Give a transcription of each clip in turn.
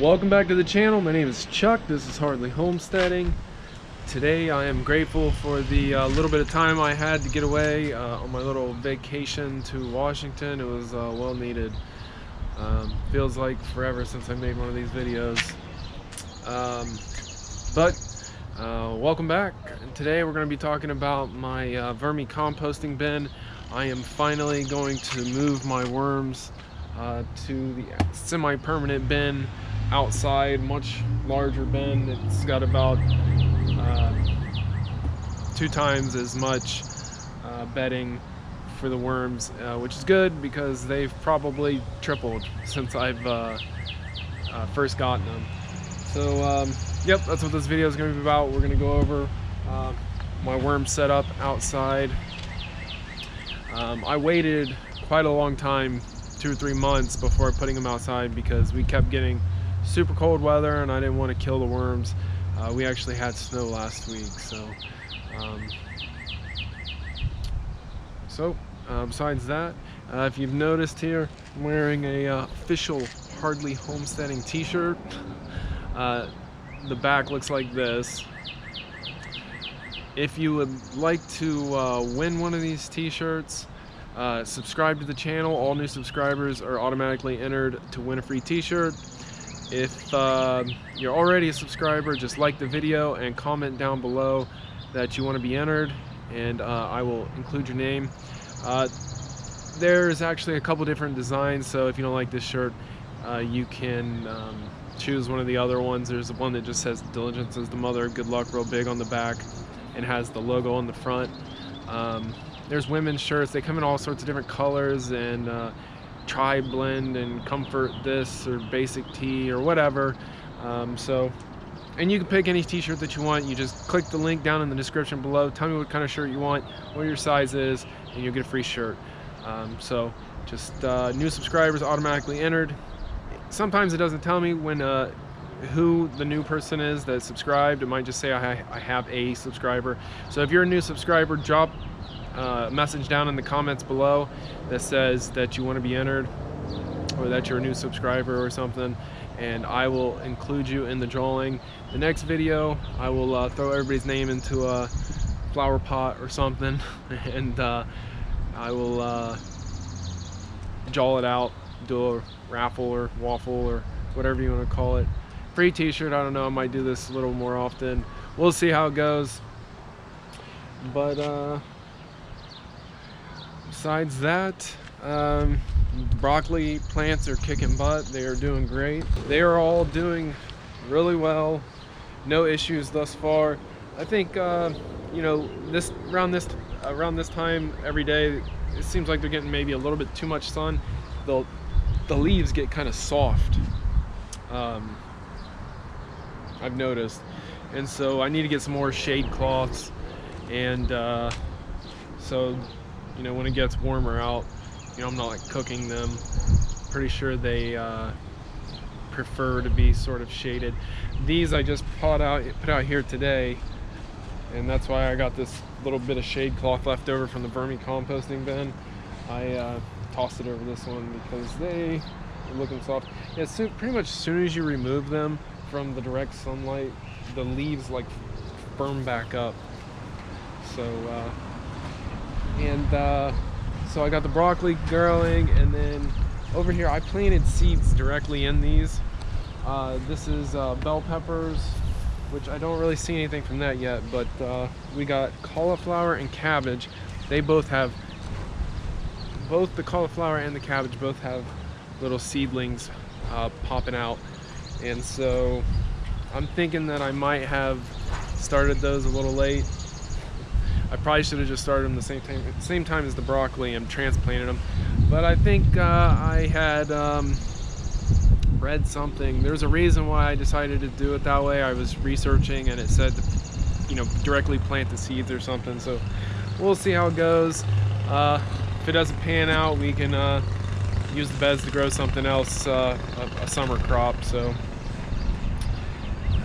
Welcome back to the channel. My name is Chuck. This is Hardly Homesteading. Today I am grateful for the little bit of time I had to get away on my little vacation to Washington. It was well needed. Feels like forever since I made one of these videos. Welcome back. Today we're going to be talking about my vermicomposting bin. I am finally going to move my worms to the semi-permanent bin outside, much larger bin. It's got about 2 times as much bedding for the worms, which is good because they've probably tripled since I've first gotten them. So yep, that's what this video is going to be about. We're going to go over my worm setup outside. I waited quite a long time, 2 or 3 months, before putting them outside because we kept getting super cold weather and I didn't want to kill the worms. We actually had snow last week, so besides that, if you've noticed here, I'm wearing a official Hardly Homesteading t-shirt. The back looks like this. If you would like to win one of these t-shirts, subscribe to the channel. All new subscribers are automatically entered to win a free t-shirt. If you're already a subscriber, just like the video and comment down below that you want to be entered, and I will include your name. There's actually a couple different designs, so if you don't like this shirt, you can choose one of the other ones. There's one that just says "Diligence is the mother of good luck" real big on the back and has the logo on the front. There's women's shirts. They come in all sorts of different colors, and tri-blend and comfort this or basic tee or whatever. And you can pick any t-shirt that you want. You just click the link down in the description below, tell me what kind of shirt you want, what your size is, and you'll get a free shirt. Just new subscribers automatically entered. Sometimes it doesn't tell me when who the new person is that subscribed. It might just say I have a subscriber. So if you're a new subscriber, drop a message down in the comments below that says that you want to be entered or that you're a new subscriber or something, and I will include you in the drawing. The next video, I will throw everybody's name into a flower pot or something, and I will draw it out, do a raffle or waffle or whatever you want to call it. Free t-shirt. I don't know, I might do this a little more often. We'll see how it goes. But besides that, broccoli plants are kicking butt. They are doing great. They are all doing really well. No issues thus far. I think you know, around this time every day, it seems like they're getting maybe a little bit too much sun. The leaves get kind of soft. I've noticed, and so I need to get some more shade cloths, and so, you know, when it gets warmer out, you know, I'm not like cooking them. Pretty sure they prefer to be sort of shaded. These I just put out here today, and that's why I got this little bit of shade cloth left over from the vermicomposting bin. I tossed it over this one because they are looking soft. Yeah, so pretty much as soon as you remove them from the direct sunlight, the leaves like firm back up. So so I got the broccoli growing, and then over here I planted seeds directly in these. This is bell peppers, which I don't really see anything from that yet, but we got cauliflower and cabbage. They both have, both the cauliflower and the cabbage both have little seedlings popping out, and so I'm thinking that I might have started those a little late. I probably should have just started them the same time as the broccoli and transplanted them, but I think I had read something. There's a reason why I decided to do it that way. I was researching and it said to, you know, directly plant the seeds or something, so we'll see how it goes. If it doesn't pan out, we can use the beds to grow something else, a summer crop. So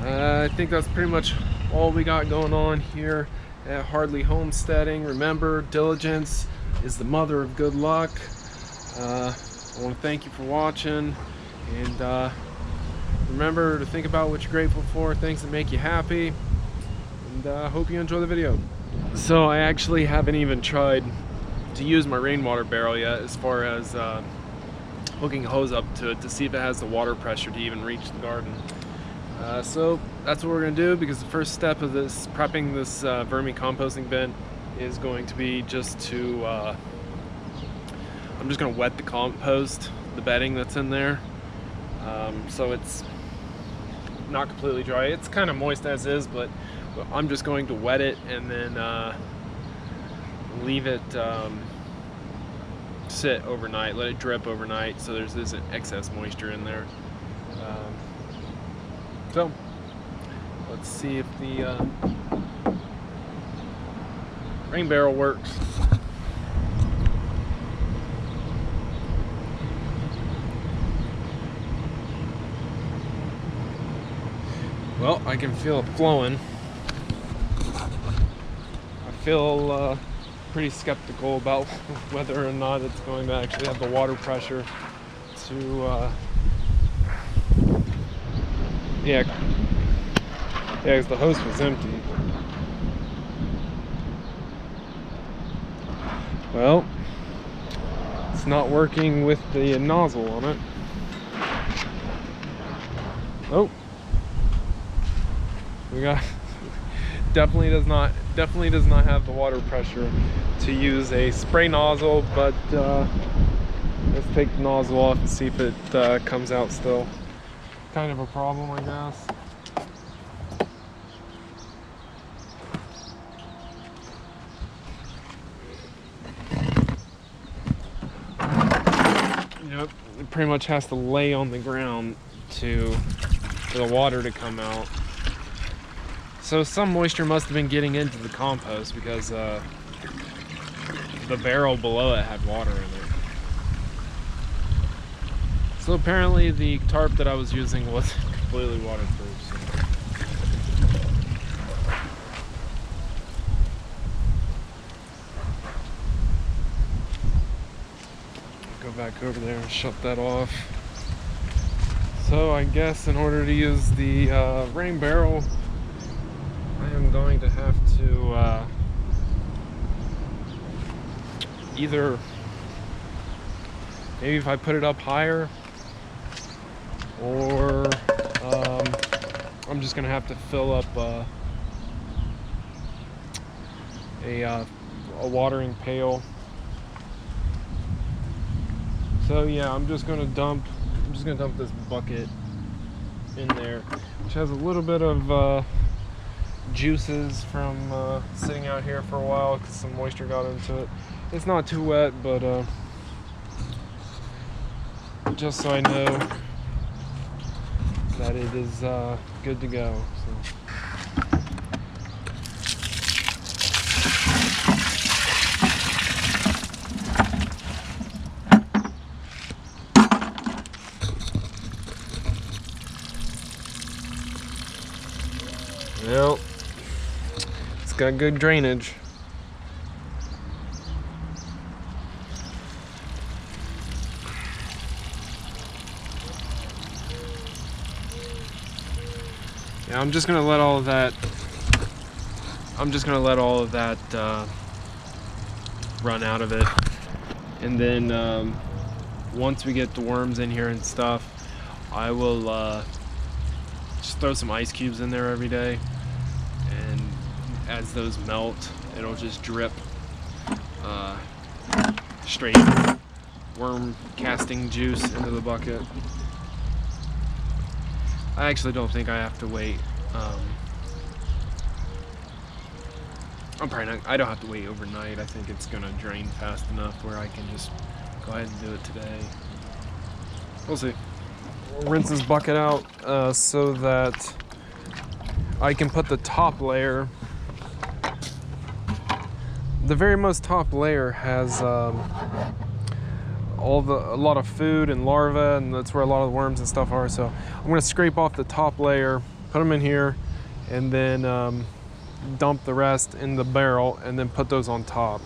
I think that's pretty much all we got going on here at Hardly Homesteading. Remember, diligence is the mother of good luck. I want to thank you for watching, and remember to think about what you're grateful for, things that make you happy, and hope you enjoy the video. So I actually haven't even tried to use my rainwater barrel yet, as far as hooking a hose up to it to see if it has the water pressure to even reach the garden. So that's what we're going to do, because the first step of this prepping this vermicomposting bin is going to be just to I'm just going to wet the compost, the bedding that's in there, so it's not completely dry. It's kind of moist as is, but I'm just going to wet it and then leave it sit overnight, let it drip overnight, so there's this excess moisture in there. So let's see if the rain barrel works. Well, I can feel it flowing. I feel pretty skeptical about whether or not it's going to actually have the water pressure to yeah, because the hose was empty. Well, it's not working with the nozzle on it. Oh, we got definitely does not have the water pressure to use a spray nozzle, but let's take the nozzle off and see if it comes out still. Kind of a problem, I guess. Yep, it pretty much has to lay on the ground for the water to come out. So some moisture must have been getting into the compost, because the barrel below it had water in it. So apparently the tarp that I was using wasn't completely waterproof. So. Go back over there and shut that off. So I guess in order to use the rain barrel, I am going to have to either, maybe if I put it up higher, or I'm just gonna have to fill up a watering pail. So yeah, I'm just gonna dump this bucket in there, which has a little bit of juices from sitting out here for a while because some moisture got into it. It's not too wet, but just so I know that it is good to go. So. Well, it's got good drainage. Yeah, I'm just gonna let all of that run out of it, and then once we get the worms in here and stuff, I will just throw some ice cubes in there every day, and as those melt, it'll just drip straight worm casting juice into the bucket. I actually don't think I have to wait. I don't have to wait overnight. I think it's gonna drain fast enough where I can just go ahead and do it today. We'll see. We'll rinse this bucket out so that I can put the top layer. The very most top layer has a lot of food and larvae, and that's where a lot of the worms and stuff are. So I'm going to scrape off the top layer, put them in here, and then dump the rest in the barrel, and then put those on top.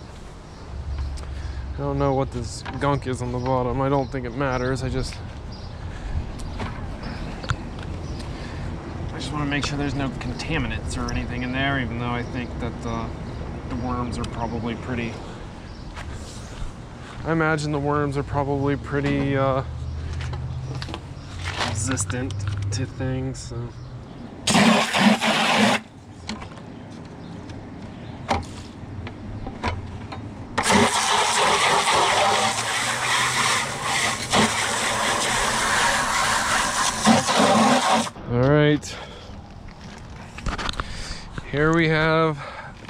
I don't know what this gunk is on the bottom. I don't think it matters. want to make sure there's no contaminants or anything in there, even though I think that the worms are probably pretty... I imagine the worms are probably pretty resistant to things, so... All right, here we have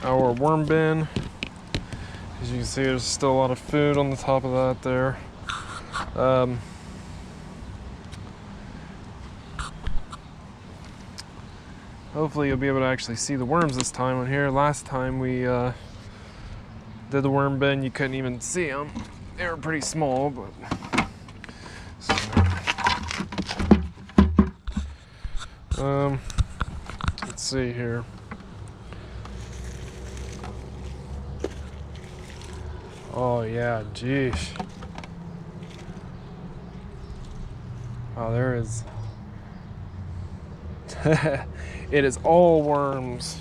our worm bin. As you can see, there's still a lot of food on the top of that there. Hopefully you'll be able to actually see the worms this time on here. Last time we did the worm bin, you couldn't even see them. They were pretty small, but... let's see here. Oh yeah, geez. Oh, there is. It is all worms.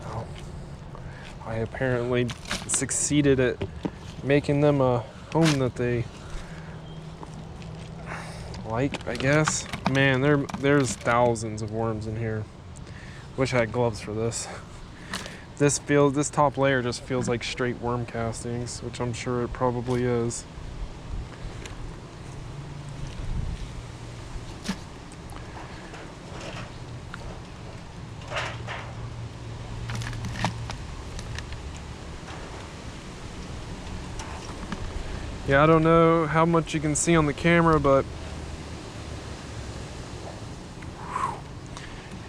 Oh. I apparently succeeded at making them a home that they like, I guess. Man, there's thousands of worms in here. Wish I had gloves for this. This top layer just feels like straight worm castings, which I'm sure it probably is. Yeah, I don't know how much you can see on the camera, but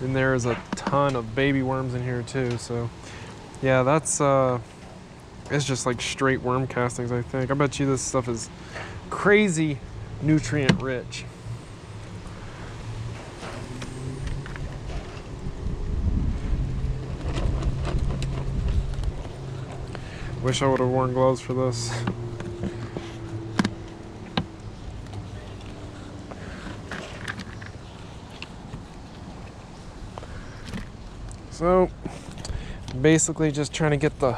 and there is a ton of baby worms in here too. So yeah, that's it's just like straight worm castings, I think. I bet you this stuff is crazy nutrient rich. Wish I would have worn gloves for this. So basically just trying to get the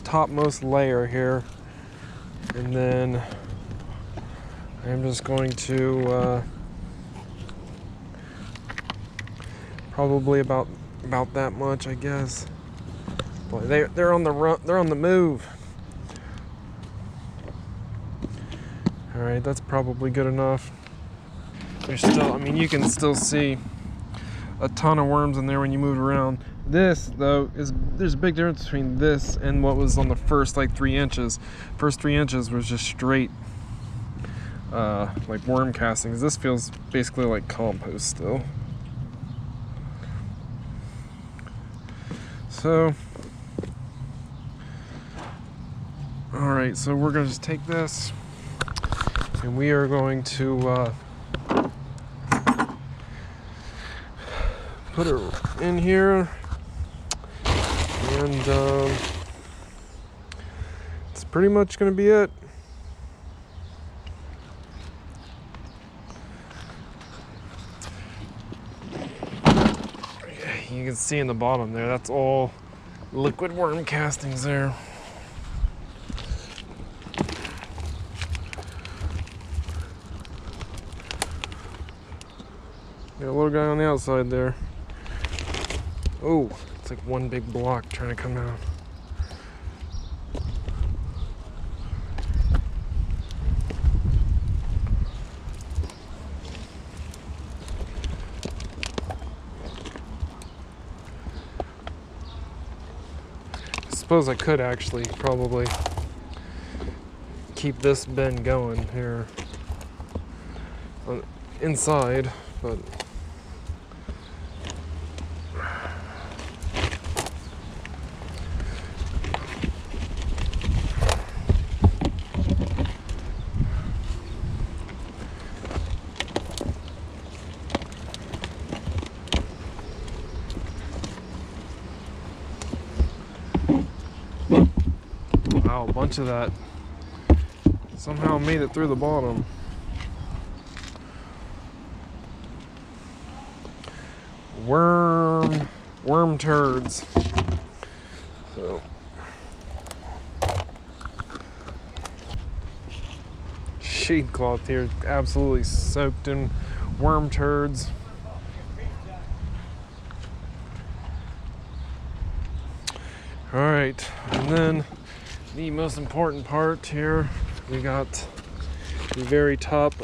topmost layer here, and then I'm just going to probably about that much, I guess. Boy, they're on the run, they're on the move. All right, that's probably good enough. There's still, I mean, you can still see a ton of worms in there when you move around. This though there's a big difference between this and what was on the first like 3 inches. First 3 inches was just straight like worm castings. This feels basically like compost still. So all right, so we're gonna just take this and we are going to put it in here, and it's pretty much going to be it. You can see in the bottom there, that's all liquid worm castings there. Got a little guy on the outside there. Oh, it's like one big block trying to come out. I suppose I could actually probably keep this bin going here inside, but wow, bunch of that. Somehow made it through the bottom. Worm turds. So shade cloth here, absolutely soaked in worm turds. All right, and then the most important part here, we got the very top.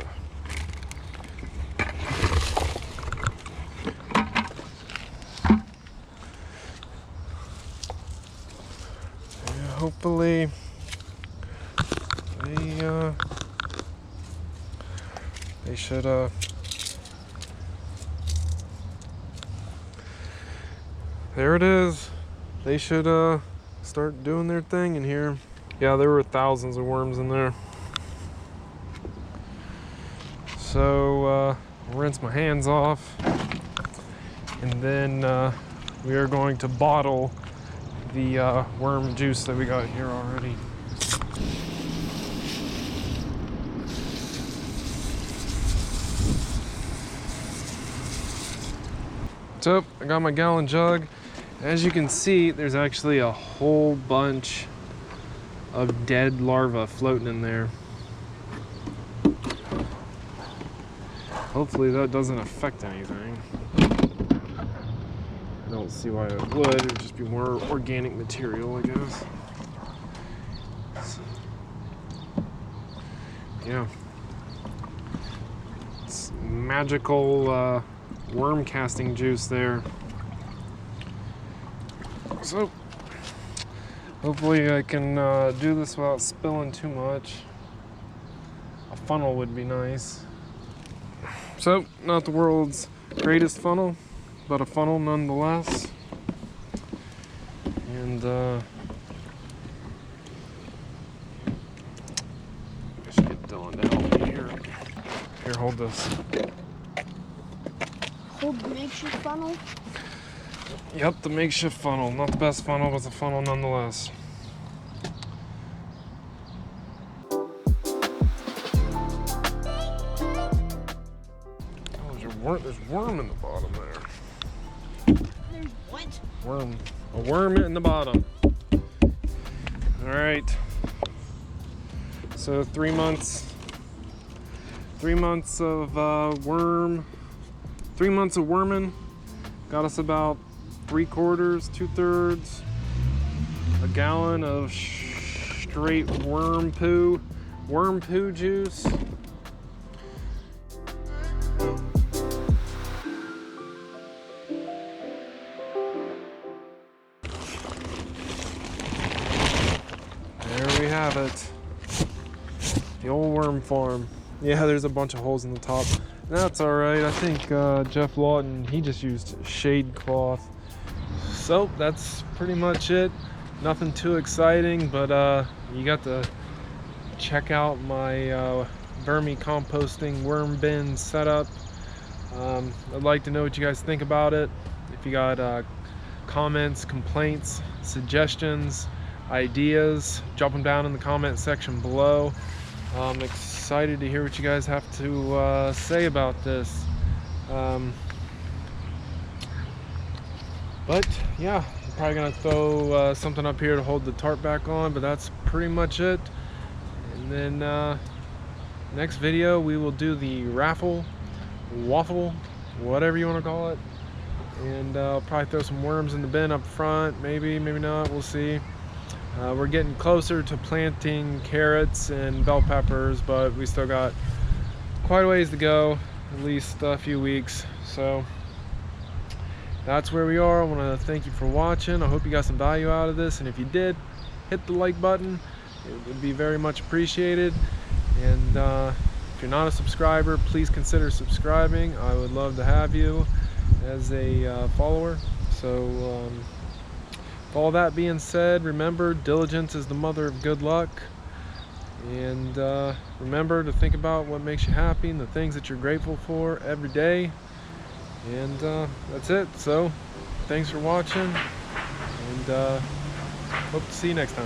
Yeah, hopefully they should there it is. They should start doing their thing in here. Yeah, there were thousands of worms in there. So rinse my hands off, and then we are going to bottle the worm juice that we got here already. So I got my gallon jug. As you can see, there's actually a whole bunch of dead larvae floating in there. Hopefully that doesn't affect anything. I don't see why it would. It would just be more organic material, I guess. Yeah. It's magical worm casting juice there. So hopefully I can do this without spilling too much. A funnel would be nice. So, not the world's greatest funnel, but a funnel nonetheless. And I should get Dylan to help me here. Here, hold this. Hold the makeshift funnel? Yep, the makeshift funnel. Not the best funnel, but it's a funnel nonetheless. Oh, there's worm in the bottom there. There's what? Worm. A worm in the bottom. Alright. So 3 months. 3 months of worm. 3 months of worming. Got us about 3/4, 2/3, a gallon of straight worm poo juice. There we have it. The old worm farm. Yeah, there's a bunch of holes in the top. That's all right. I think Jeff Lawton, he just used shade cloth. So that's pretty much it. Nothing too exciting, but you got to check out my vermicomposting worm bin setup. I'd like to know what you guys think about it. If you got comments, complaints, suggestions, ideas, drop them down in the comment section below. I'm excited to hear what you guys have to say about this. But yeah, I'm probably gonna throw something up here to hold the tarp back on, but that's pretty much it. And then next video we will do the raffle, waffle, whatever you want to call it. And I'll probably throw some worms in the bin up front, maybe not, we'll see. We're getting closer to planting carrots and bell peppers, but we still got quite a ways to go, at least a few weeks. So that's where we are. I want to thank you for watching. I hope you got some value out of this, and if you did, hit the like button. It would be very much appreciated. And if you're not a subscriber, please consider subscribing. I would love to have you as a follower. So with all that being said, remember, diligence is the mother of good luck. And remember to think about what makes you happy and the things that you're grateful for every day. And that's it. So thanks for watching, and hope to see you next time.